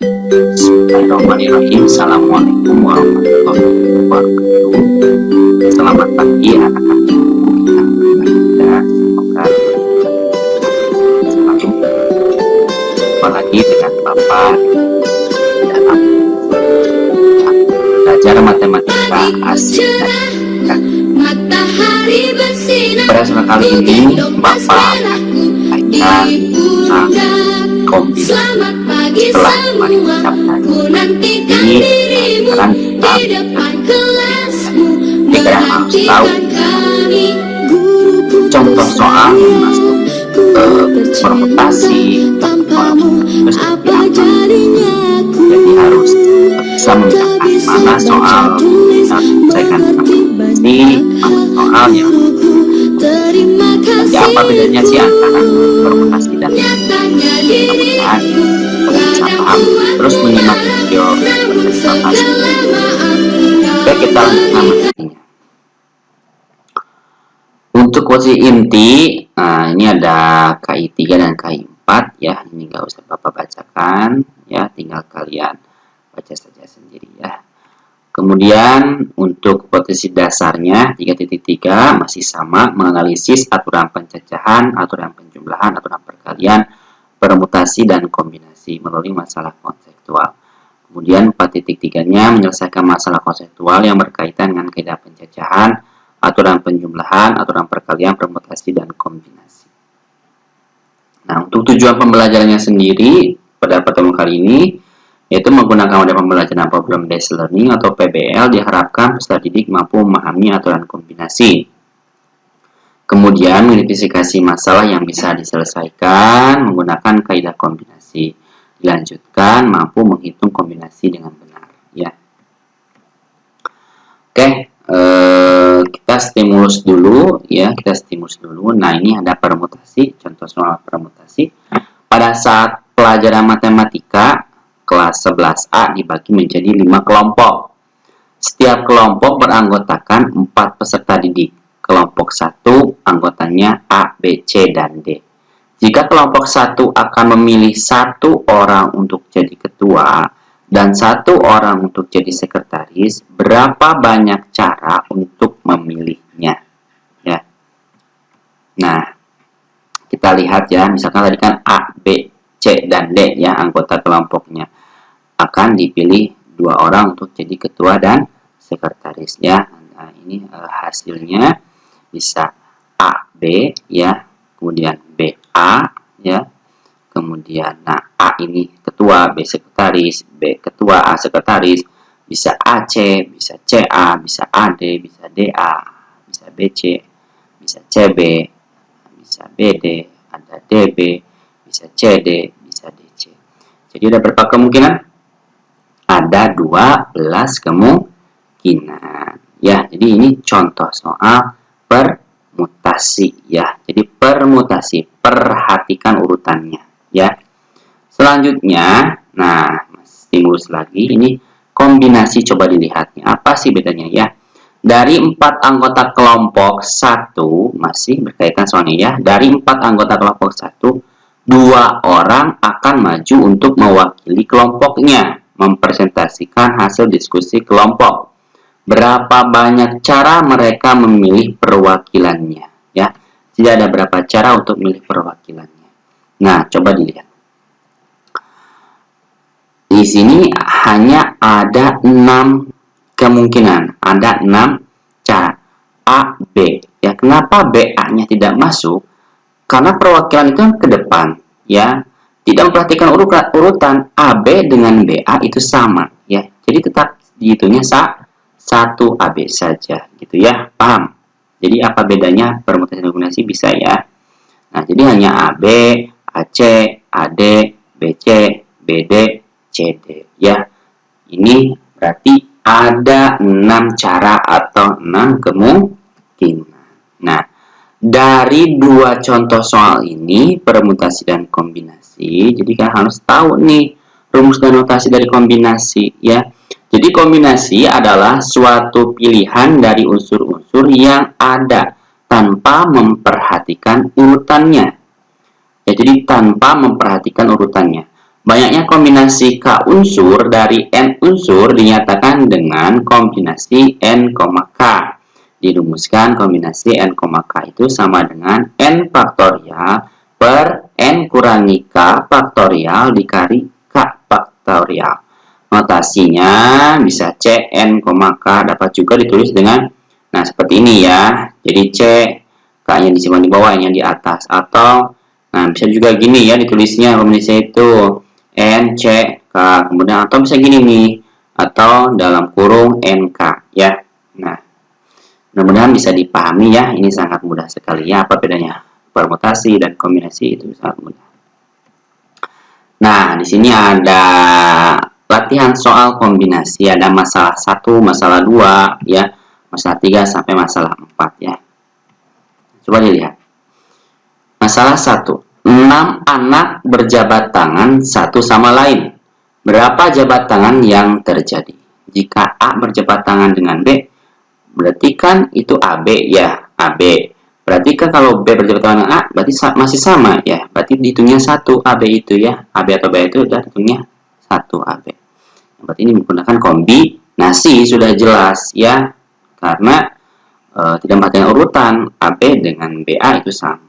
Bismillahirrahmanirrahim. Assalamualaikum warahmatullahi wabarakatuh. Selamat pagi anak-anak yang berbahagia. Semoga selalu berjumpa lagi dengan Bapak dalam belajar matematika asik dan pada kesempatan kali ini Bapak akan kombinasi setelah mengucapkan ini sekarang kita harus tahu contoh soal yang masuk permutasi terus jadi harus bisa membedakan mana soal yang menyelesaikan permutasi, mana soal yang jadi apa bedanya sih antara permutasi dan mudah-mudahan bisa paham. Terus menyimak video permutasi. Oke, kita lanjutkan materinya. Untuk quotient inti, ini ada KI 3 dan KI 4 ya. Ini nggak usah Bapak bacakan ya, tinggal kalian baca saja sendiri ya. Kemudian untuk potensi dasarnya 3.3 masih sama, menganalisis aturan pencacahan, aturan penjumlahan, aturan perkalian, permutasi dan kombinasi melalui masalah konseptual. Kemudian 4.3-nya menyelesaikan masalah konseptual yang berkaitan dengan kaidah pencacahan, aturan penjumlahan, aturan perkalian, permutasi dan kombinasi. Nah, untuk tujuan pembelajarannya sendiri pada pertemuan kali ini yaitu menggunakan model pembelajaran problem based learning atau PBL, diharapkan peserta didik mampu memahami aturan kombinasi. Kemudian mengidentifikasi masalah yang bisa diselesaikan menggunakan kaidah kombinasi. Dilanjutkan mampu menghitung kombinasi dengan benar ya. Oke, kita stimulus dulu ya, Nah, ini ada permutasi, contoh soal permutasi. Pada saat pelajaran matematika kelas 11A dibagi menjadi 5 kelompok. Setiap kelompok beranggotakan 4 peserta didik. Kelompok 1 anggotanya A, B, C, dan D. Jika kelompok 1 akan memilih 1 orang untuk jadi ketua dan 1 orang untuk jadi sekretaris, berapa banyak cara untuk memilihnya? Ya. Nah, kita lihat ya, misalkan tadi kan A, B, C, dan D ya anggota kelompoknya. Akan dipilih 2 orang untuk jadi ketua dan sekretaris ya. Nah, ini hasilnya bisa A, B ya, kemudian B, A ya. Kemudian nah A ini ketua, B sekretaris, B ketua, A sekretaris, bisa AC, bisa CA, bisa AD, bisa DA, bisa BC, bisa CB, bisa BD, ada DB, bisa CD, bisa DC. Jadi ada berapa kemungkinan? Ada 12 kemungkinan ya. Jadi ini contoh soal permutasi ya. Jadi permutasi, perhatikan urutannya ya. Selanjutnya, nah stimulus lagi, ini kombinasi, coba dilihat nih, apa sih bedanya ya. Dari 4 anggota kelompok 1, masih berkaitan soalnya ya. Dari 4 anggota kelompok 1, 2 orang akan maju untuk mewakili kelompoknya, mempresentasikan hasil diskusi kelompok. Berapa banyak cara mereka memilih perwakilannya ya. Jadi ada berapa cara untuk memilih perwakilannya. Nah, coba dilihat. Di sini hanya ada 6 kemungkinan, ada 6 cara. A, B. Ya, kenapa BA-nya tidak masuk? Karena perwakilan itu ke depan ya. Tidak memperhatikan urutan AB dengan BA itu sama ya. Jadi tetap dihitungnya 1 AB saja gitu ya. Paham? Jadi apa bedanya permutasi dan kombinasi bisa ya. Nah, jadi hanya AB, AC, AD, BC, BD, CD ya. Ini berarti ada 6 cara atau 6 kemungkinan. Nah, dari 2 contoh soal ini, permutasi dan kombinasi, jadi kan harus tahu nih rumus dan notasi dari kombinasi ya. Jadi kombinasi adalah suatu pilihan dari unsur-unsur yang ada tanpa memperhatikan urutannya. Ya, jadi tanpa memperhatikan urutannya. Banyaknya kombinasi K unsur dari N unsur dinyatakan dengan kombinasi N, K. Dirumuskan kombinasi N, K itu sama dengan N faktorial per N kurangi K faktorial dikali K faktorial. Notasinya bisa C, N, K dapat juga ditulis dengan, nah seperti ini ya. Jadi C, K-nya disimpan di bawah, yang di atas. Atau, nah bisa juga gini ya ditulisnya kombinasi itu. N, C, K, kemudian atau bisa gini nih, atau dalam kurung NK ya. Nah, mudah-mudahan bisa dipahami ya, ini sangat mudah sekali ya, apa bedanya permutasi dan kombinasi itu sangat mudah. Nah, di sini ada latihan soal kombinasi, ada masalah 1, masalah 2 ya, masalah 3 sampai masalah 4 ya. Coba dilihat. Masalah 1. 6 anak berjabat tangan satu sama lain. Berapa jabat tangan yang terjadi? Jika A berjabat tangan dengan B, berarti kan itu AB ya, AB. Berarti kan kalau B berjabat tangan dengan A, berarti masih sama ya. Berarti dihitungnya 1 AB itu ya. AB atau B itu udah hitungnya 1 AB. Berarti ini menggunakan kombinasi, sudah jelas ya. Karena tidak memperhatikan urutan, AB dengan BA itu sama.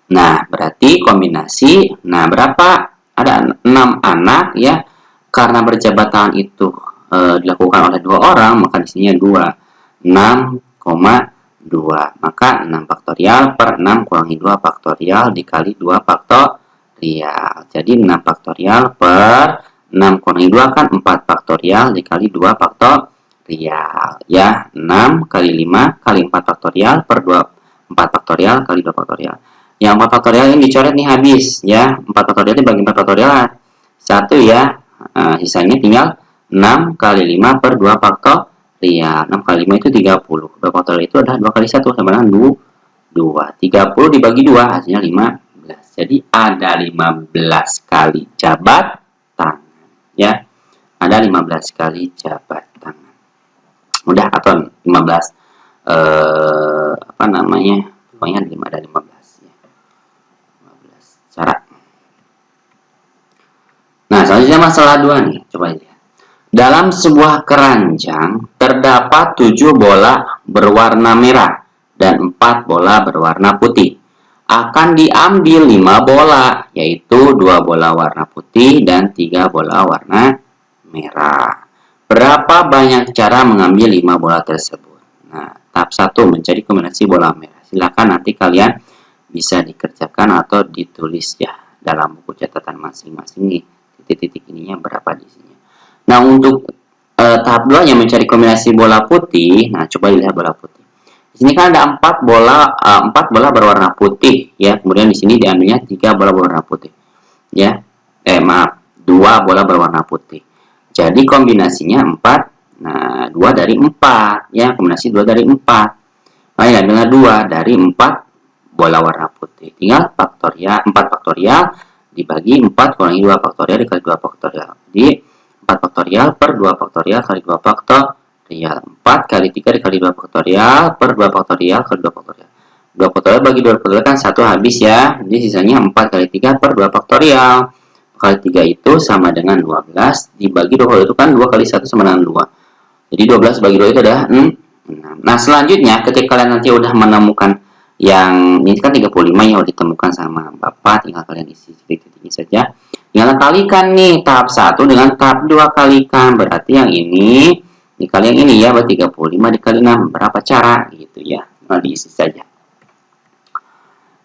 Nah, berarti kombinasi, nah berapa? Ada 6 anak ya. Karena berjabat tangan itu dilakukan oleh 2 orang, maka di sini 2. 6,2. Maka 6 faktorial per 6 kurangi 2 faktorial dikali 2 faktorial. Jadi 6 faktorial per 6 kurangi 2 kan 4 faktorial dikali 2 faktorial. Ya, 6 kali 5 kali 4 faktorial per 4 faktorial kali 2 faktorial. Yang 4 faktorial ini dicoret nih habis ya. 4 faktorial dibagi 4 faktorial 1 ya. Sisanya tinggal 6 kali 5 per 2 faktorial. 6 kali 5 itu 30. 2 faktorial itu adalah 2 kali 1 sama dengan 2. 30 dibagi 2 hasilnya 15. Jadi ada 15 kali jabat tangan ya. Ada 15 kali jabat tangan. Mudah atau 15 apa namanya? Pokoknya ada 15. Cara. Nah, selanjutnya masalah 2 nih. Coba lihat. Dalam sebuah keranjang terdapat 7 bola berwarna merah dan 4 bola berwarna putih. Akan diambil 5 bola, yaitu 2 bola warna putih dan 3 bola warna merah. Berapa banyak cara mengambil 5 bola tersebut? Nah, tahap 1 mencari kombinasi bola merah. Silakan nanti kalian bisa dikerjakan atau ditulis ya dalam buku catatan masing-masing nih, titik-titik ininya berapa di sini. Nah, untuk tahap 2 yang mencari kombinasi bola putih, nah coba lihat bola putih. Di sini kan ada 4 bola berwarna putih ya. Kemudian di sini diambilnya 3 bola berwarna putih. Ya. 2 bola berwarna putih. Jadi kombinasinya 4. Nah, 2 dari 4 ya, kombinasi 2 dari 4. Nah, ya dengan 2 dari 4 bola warna putih. Tinggal faktorial 4 faktorial dibagi 4 kurangi 2 faktorial dikali 2 faktorial. Jadi 4 faktorial per 2 faktorial kali 2 faktorial. 4 kali 3 dikali 2 faktorial per 2 faktorial kali 2 faktorial. 2 faktorial bagi 2 faktorial kan 1 habis ya. Jadi sisanya 4 kali 3 per 2 faktorial. Kali 3 itu sama dengan 12 dibagi 2 itu kan 2 kali 1 sama dengan 2. Jadi 12 bagi 2 itu adalah 6. Nah, selanjutnya ketika kalian nanti udah menemukan yang ini kan 35 yang udah ditemukan sama Bapak, tinggal kalian isi titik-titiknya saja. Tinggal kalikan nih tahap 1 dengan tahap 2 kalikan. Berarti yang ini dikali yang ini ya, berarti 35 dikali 6. Berapa cara gitu ya. Nah, diisi saja.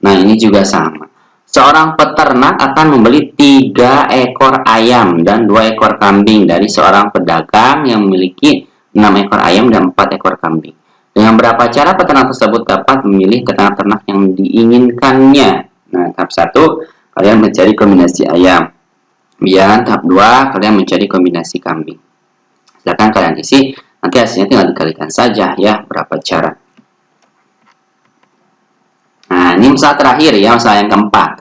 Nah, ini juga sama. Seorang peternak akan membeli 3 ekor ayam dan 2 ekor kambing dari seorang pedagang yang memiliki 6 ekor ayam dan 4 ekor kambing. Dengan berapa cara peternak tersebut dapat memilih ternak-ternak yang diinginkannya? Nah, tahap 1 kalian mencari kombinasi ayam. Kemudian tahap 2 kalian mencari kombinasi kambing. Silakan kalian isi, nanti hasilnya tinggal dikalikan saja ya berapa cara. Nah, ini masalah terakhir ya, masalah yang keempat.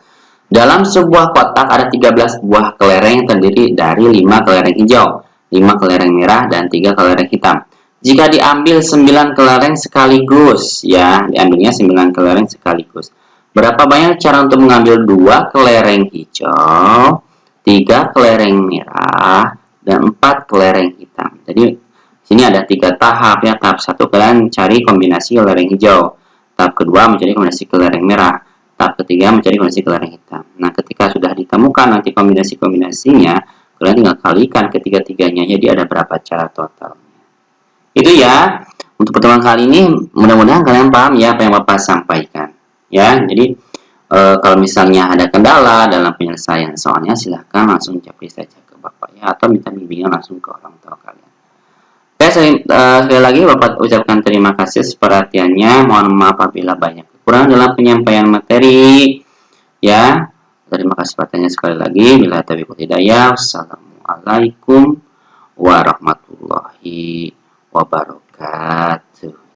Dalam sebuah kotak ada 13 buah kelereng yang terdiri dari 5 kelereng hijau, 5 kelereng merah, dan 3 kelereng hitam. Jika diambil 9 kelereng sekaligus, ya, diambilnya 9 kelereng sekaligus. Berapa banyak cara untuk mengambil 2 kelereng hijau, 3 3 kelereng merah, dan 4 kelereng hitam. Jadi sini ada 3 tahap ya. Tahap 1 kalian cari kombinasi kelereng hijau. Tahap kedua mencari kombinasi kelereng merah. Tahap ketiga mencari kombinasi kelereng hitam. Nah, ketika sudah ditemukan nanti kombinasi-kombinasinya, kalian tinggal kalikan ketiga-tiganya, jadi ada berapa cara total. Itu ya. Untuk pertemuan kali ini mudah-mudahan kalian paham ya apa yang Bapak sampaikan. Ya, jadi kalau misalnya ada kendala dalam penyelesaian soalnya, silahkan langsung japri saja ke Bapak ya, atau minta bimbingan langsung ke orang tua kalian. Oke, sekali lagi Bapak ucapkan terima kasih atas perhatiannya. Mohon maaf apabila banyak kekurangan dalam penyampaian materi. Ya, terima kasih perhatiannya sekali lagi. Bila taufiq wal hidayah. Wassalamualaikum warahmatullahi wabarakatuh.